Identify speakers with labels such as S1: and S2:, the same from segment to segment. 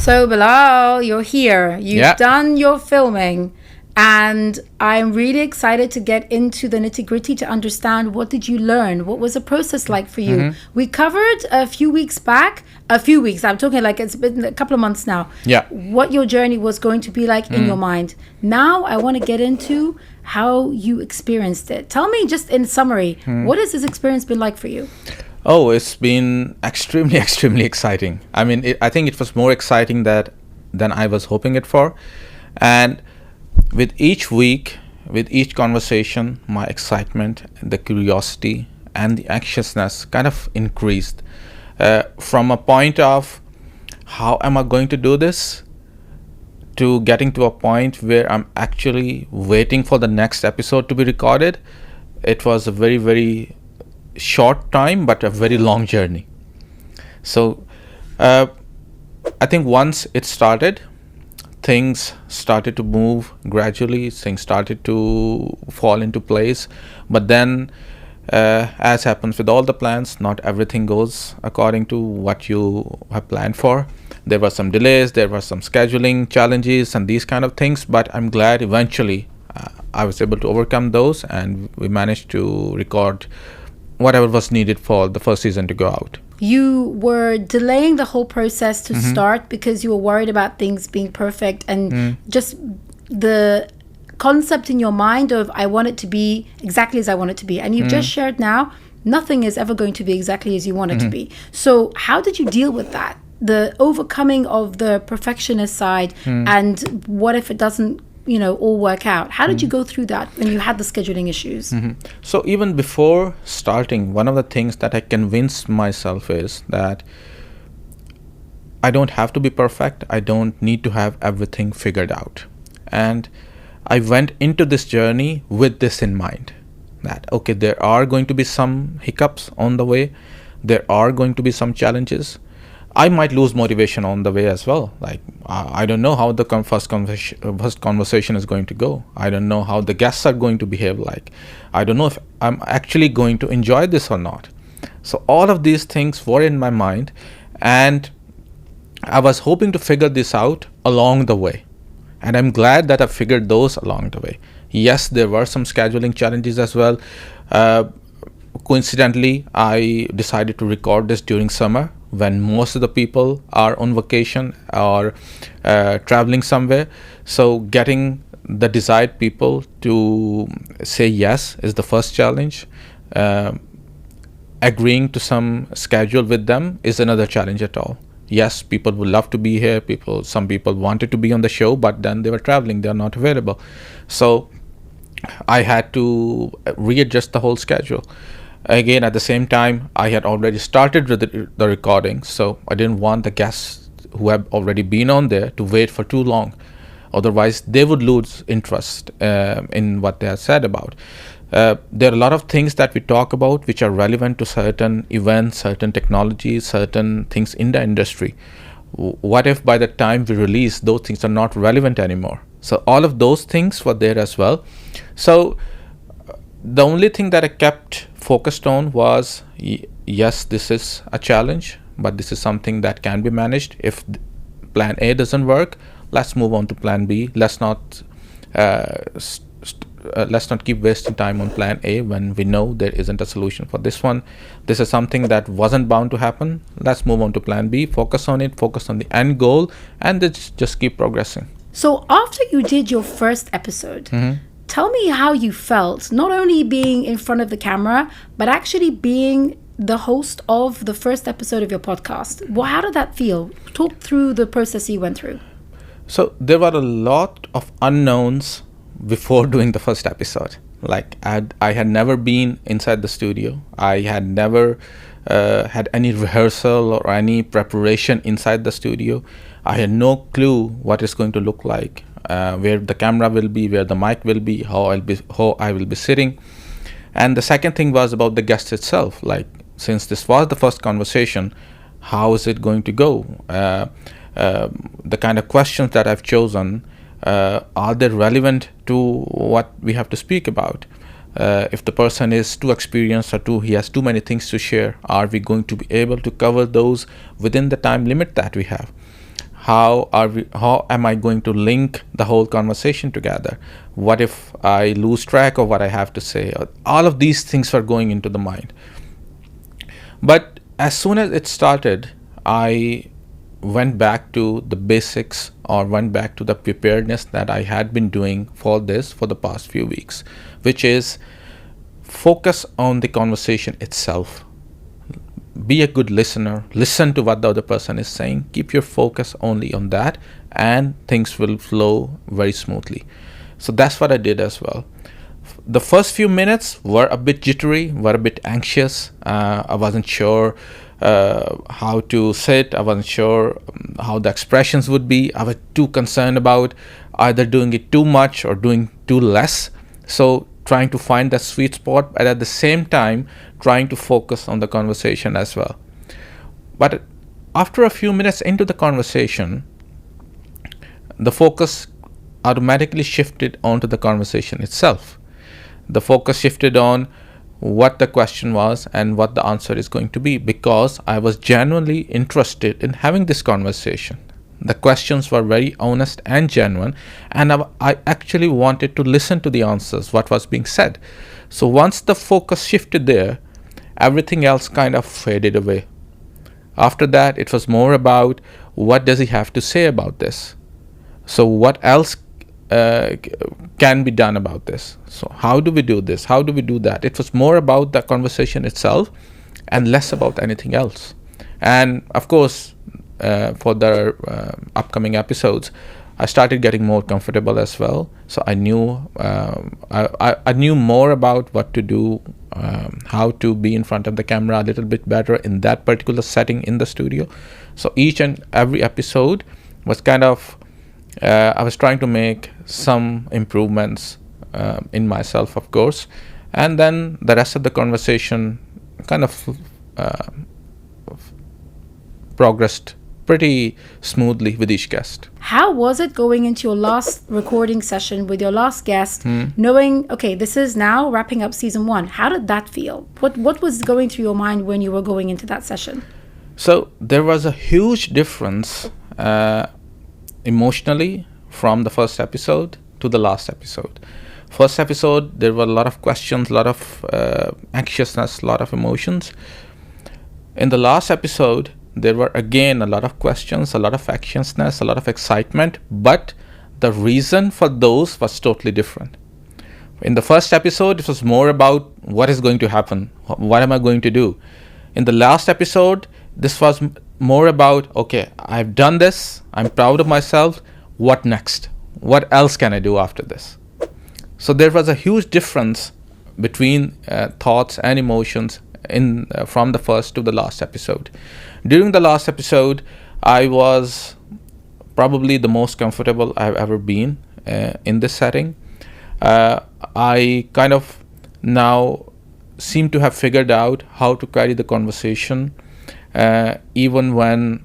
S1: So, Bilal, you're here. You've
S2: Yeah.
S1: done your filming, and I'm really excited to get into the nitty-gritty to understand what did you learn? What was the process like for you? We covered a few weeks back, I'm talking like it's been a couple of months now,
S2: Yeah.
S1: what your journey was going to be like in your mind. Now, I want to get into how you experienced it. Tell me just in summary, what has this experience been like for you?
S2: Oh, it's been extremely, extremely exciting. I mean, I think it was more exciting than I was hoping it for. And with each week, with each conversation, my excitement, the curiosity, and the anxiousness kind of increased from a point of how am I going to do this to getting to a point where I'm actually waiting for the next episode to be recorded. It was a very, very short time, but a very long journey. So I think once it started, things started to move gradually, things started to fall into place. But then, as happens with all the plans, not everything goes according to what you have planned for. There were some delays, there were some scheduling challenges and these kind of things, but I'm glad eventually I was able to overcome those, and we managed to record whatever was needed for the first season to go out.
S1: You were delaying the whole process to start because you were worried about things being perfect and just the concept in your mind of I want it to be exactly as I want it to be. And you've just shared now, nothing is ever going to be exactly as you want it to be. So how did you deal with that? The overcoming of the perfectionist side and what if it doesn't all work out? How did you go through that when you had the scheduling issues?
S2: So even before starting, one of the things that I convinced myself is that I don't have to be perfect. I don't need to have everything figured out. And I went into this journey with this in mind, that okay, there are going to be some hiccups on the way. There are going to be some challenges. I might lose motivation on the way as well. Like, I don't know how the first conversation is going to go. I don't know how the guests are going to behave like. I don't know if I'm actually going to enjoy this or not. So all of these things were in my mind, and I was hoping to figure this out along the way. And I'm glad that I figured those along the way. Yes, there were some scheduling challenges as well. Coincidentally, I decided to record this during summer, when most of the people are on vacation or traveling somewhere. So getting the desired people to say yes is the first challenge. Agreeing to some schedule with them is another challenge at all. Yes, people would love to be here. Some people wanted to be on the show, but then they were traveling, they're not available. So I had to readjust the whole schedule. Again, at the same time, I had already started with the recording, so I didn't want the guests who have already been on there to wait for too long. Otherwise, they would lose interest in what they have said about. There are a lot of things that we talk about which are relevant to certain events, certain technologies, certain things in the industry. What if by the time we release, those things are not relevant anymore? So all of those things were there as well. So the only thing that I kept focused on was, yes, this is a challenge, but this is something that can be managed. If plan A doesn't work, let's move on to plan B. Let's not keep wasting time on plan A when we know there isn't a solution for this one. This is something that wasn't bound to happen. Let's move on to plan B, focus on it, focus on the end goal, and just keep progressing.
S1: So after you did your first episode, tell me how you felt, not only being in front of the camera, but actually being the host of the first episode of your podcast. Well, how did that feel? Talk through the process you went through.
S2: So there were a lot of unknowns before doing the first episode. Like I had never been inside the studio. I had never had any rehearsal or any preparation inside the studio. I had no clue what it's going to look like, where the camera will be, where the mic will be, how I will be sitting. And the second thing was about the guest itself. Like, since this was the first conversation, how is it going to go? The kind of questions that I've chosen, are they relevant to what we have to speak about? If the person is too experienced or he has too many things to share, are we going to be able to cover those within the time limit that we have? how am I going to link the whole conversation together? What if I lose track of what I have to say? All of these things were going into the mind. But as soon as it started, I went back to the basics, or went back to the preparedness that I had been doing for the past few weeks, which is focus on the conversation itself. Be a good listener. Listen to what the other person is saying. Keep your focus only on that, and things will flow very smoothly. So that's what I did as well. The first few minutes were a bit jittery, were a bit anxious. I wasn't sure how to sit. I wasn't sure how the expressions would be. I was too concerned about either doing it too much or doing too less. So trying to find that sweet spot, but at the same time trying to focus on the conversation as well. But after a few minutes into the conversation, the focus automatically shifted onto the conversation itself. The focus shifted on what the question was and what the answer is going to be, because I was genuinely interested in having this conversation. The questions were very honest and genuine, and I actually wanted to listen to the answers, what was being said. So once the focus shifted there, everything else kind of faded away. After that, it was more about what does he have to say about this? So what else can be done about this? So how do we do this? How do we do that? It was more about the conversation itself and less about anything else. And of course, for the upcoming episodes, I started getting more comfortable as well. So I knew I knew more about what to do, how to be in front of the camera a little bit better in that particular setting in the studio. So each and every episode was kind of I was trying to make some improvements in myself, of course, and then the rest of the conversation kind of progressed pretty smoothly with each guest.
S1: How was it going into your last recording session with your last guest, knowing, okay, this is now wrapping up season 1? How did that feel? What was going through your mind when you were going into that session?
S2: So there was a huge difference emotionally from the first episode to the last episode. First episode, there were a lot of questions, a lot of anxiousness, a lot of emotions. In the last episode, there were again a lot of questions, a lot of anxiousness, a lot of excitement, but the reason for those was totally different. In the first episode, it was more about what is going to happen, what am I going to do. In the last episode, this was more about, okay, I've done this, I'm proud of myself, what next? What else can I do after this? So there was a huge difference between thoughts and emotions from the first to the last episode. During the last episode, I was probably the most comfortable I've ever been in this setting. I kind of now seem to have figured out how to carry the conversation, even when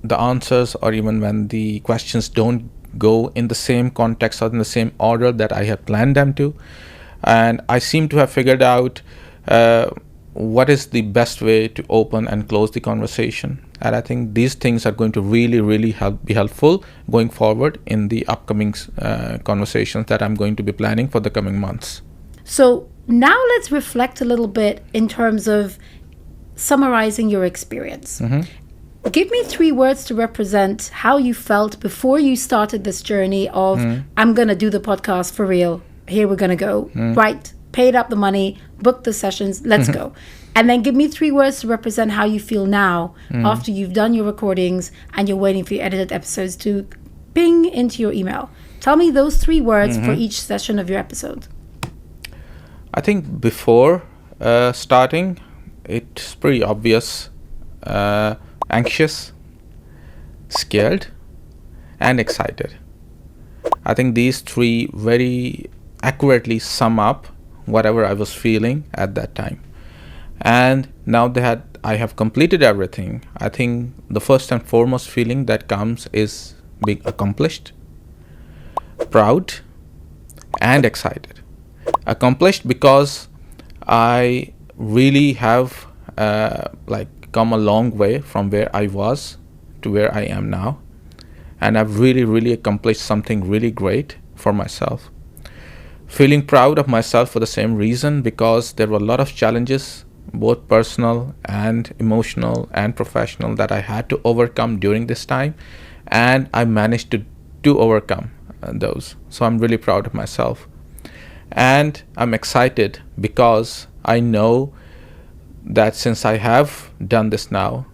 S2: the answers or even when the questions don't go in the same context or in the same order that I had planned them to. And I seem to have figured out what is the best way to open and close the conversation. And I think these things are going to really, really be helpful going forward in the upcoming conversations that I'm going to be planning for the coming months.
S1: So now let's reflect a little bit in terms of summarizing your experience. Give me 3 words to represent how you felt before you started this journey of, I'm going to do the podcast for real. Here we're going to go. Right. Paid up the money, booked the sessions, let's go. And then give me 3 words to represent how you feel now after you've done your recordings and you're waiting for your edited episodes to ping into your email. Tell me those 3 words for each session of your episode.
S2: I think before starting, it's pretty obvious. Anxious, scared, and excited. I think these 3 very accurately sum up whatever I was feeling at that time. And now that I have completed everything, I think the first and foremost feeling that comes is being accomplished, proud, and excited. Accomplished because I really have come a long way from where I was to where I am now. And I've really, really accomplished something really great for myself. Feeling proud of myself for the same reason, because there were a lot of challenges, both personal and emotional and professional, that I had to overcome during this time. And I managed to overcome those. So I'm really proud of myself. And I'm excited because I know that since I have done this now,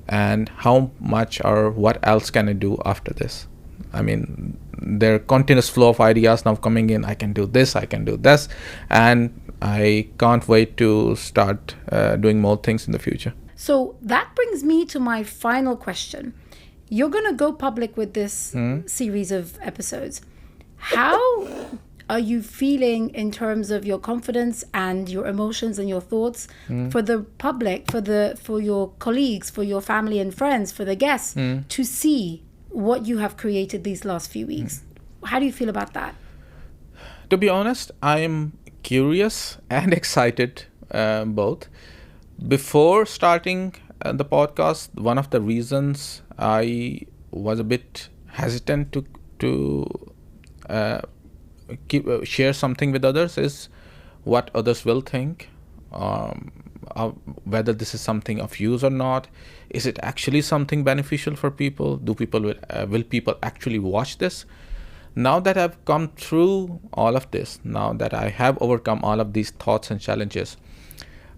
S2: and how much or what else can I do after this? I mean, there are continuous flow of ideas now coming in. I can do this, I can do this, and I can't wait to start doing more things in the future.
S1: So that brings me to my final question. You're going to go public with this series of episodes. How are you feeling in terms of your confidence and your emotions and your thoughts for the public, for your colleagues, for your family and friends, for the guests to see what you have created these last few weeks? How do you feel about that?
S2: To be honest, I'm curious and excited, both. Before starting the podcast, one of the reasons I was a bit hesitant to share something with others is what others will think, whether this is something of use or not. Is it actually something beneficial for people? Will people actually watch this? Now that I've come through all of this, now that I have overcome all of these thoughts and challenges,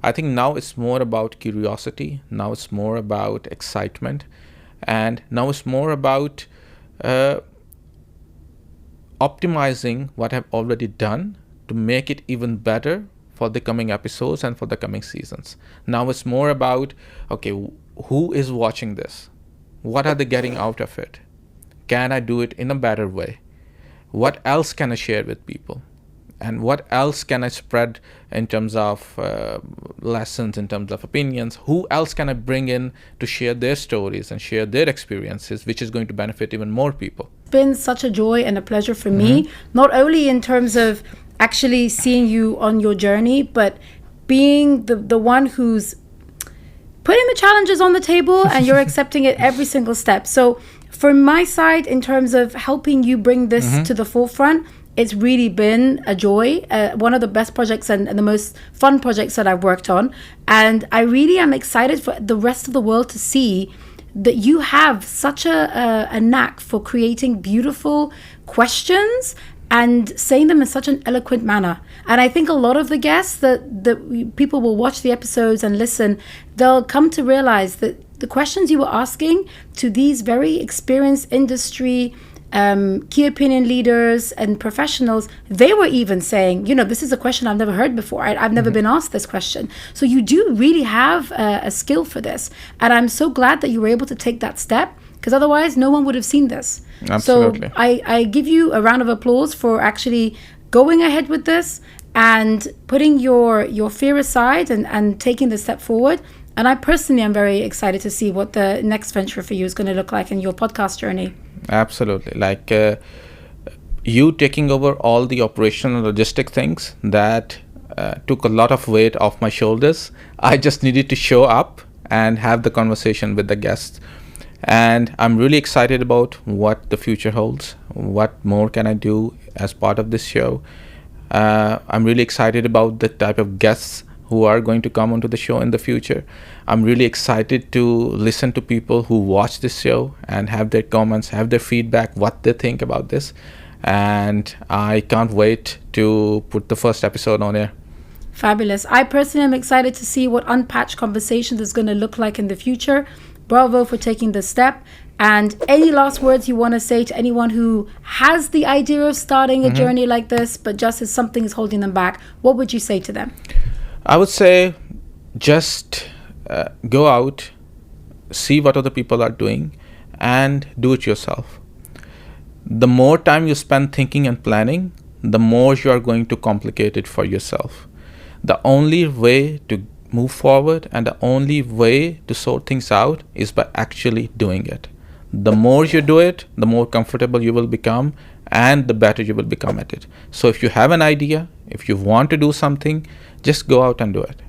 S2: I think now it's more about curiosity. Now it's more about excitement, and now it's more about optimizing what I've already done to make it even better for the coming episodes and for the coming seasons. Now it's more about, okay, who is watching this? What are they getting out of it? Can I do it in a better way? What else can I share with people? And what else can I spread in terms of lessons, in terms of opinions? Who else can I bring in to share their stories and share their experiences, which is going to benefit even more people?
S1: It's been such a joy and a pleasure for me, not only in terms of actually seeing you on your journey, but being the one who's putting the challenges on the table and you're accepting it every single step. So from my side, in terms of helping you bring this to the forefront, it's really been a joy, one of the best projects and the most fun projects that I've worked on. And I really am excited for the rest of the world to see that you have such a knack for creating beautiful questions and saying them in such an eloquent manner. And I think a lot of the guests that people will watch the episodes and listen, they'll come to realize that the questions you were asking to these very experienced industry key opinion leaders and professionals, they were even saying, this is a question I've never heard before. I've never been asked this question. So you do really have a skill for this. And I'm so glad that you were able to take that step, because otherwise no one would have seen this.
S2: Absolutely.
S1: So I give you a round of applause for actually going ahead with this and putting your fear aside and taking the step forward. And I personally am very excited to see what the next venture for you is going to look like in your podcast journey.
S2: Absolutely. Like you taking over all the operational logistic things that took a lot of weight off my shoulders. I just needed to show up and have the conversation with the guests. And I'm really excited about what the future holds. What more can I do as part of this show? I'm really excited about the type of guests who are going to come onto the show in the future. I'm really excited to listen to people who watch this show and have their comments, have their feedback, what they think about this. And I can't wait to put the first episode on air.
S1: Fabulous. I personally am excited to see what Unpatched Conversations is going to look like in the future. Bravo for taking this step. And any last words you want to say to anyone who has the idea of starting a journey like this, but just as something is holding them back, what would you say to them?
S2: I would say just go out, see what other people are doing, and do it yourself. The more time you spend thinking and planning, the more you are going to complicate it for yourself. The only way to move forward and the only way to sort things out is by actually doing it. The more you do it, the more comfortable you will become and the better you will become at it. So if you have an idea, if you want to do something, just go out and do it.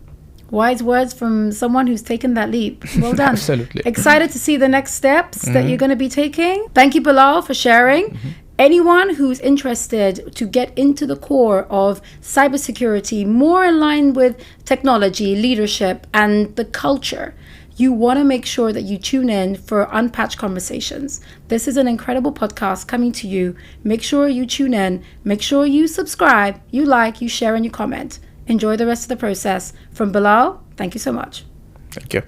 S1: Wise words from someone who's taken that leap. Well done.
S2: Absolutely.
S1: Excited to see the next steps that you're going to be taking. Thank you, Bilal, for sharing. Anyone who's interested to get into the core of cybersecurity, more in line with technology, leadership, and the culture, you want to make sure that you tune in for Unpatched Conversations. This is an incredible podcast coming to you. Make sure you tune in. Make sure you subscribe, you like, you share, and you comment. Enjoy the rest of the process. From Bilal, thank you so much.
S2: Thank you.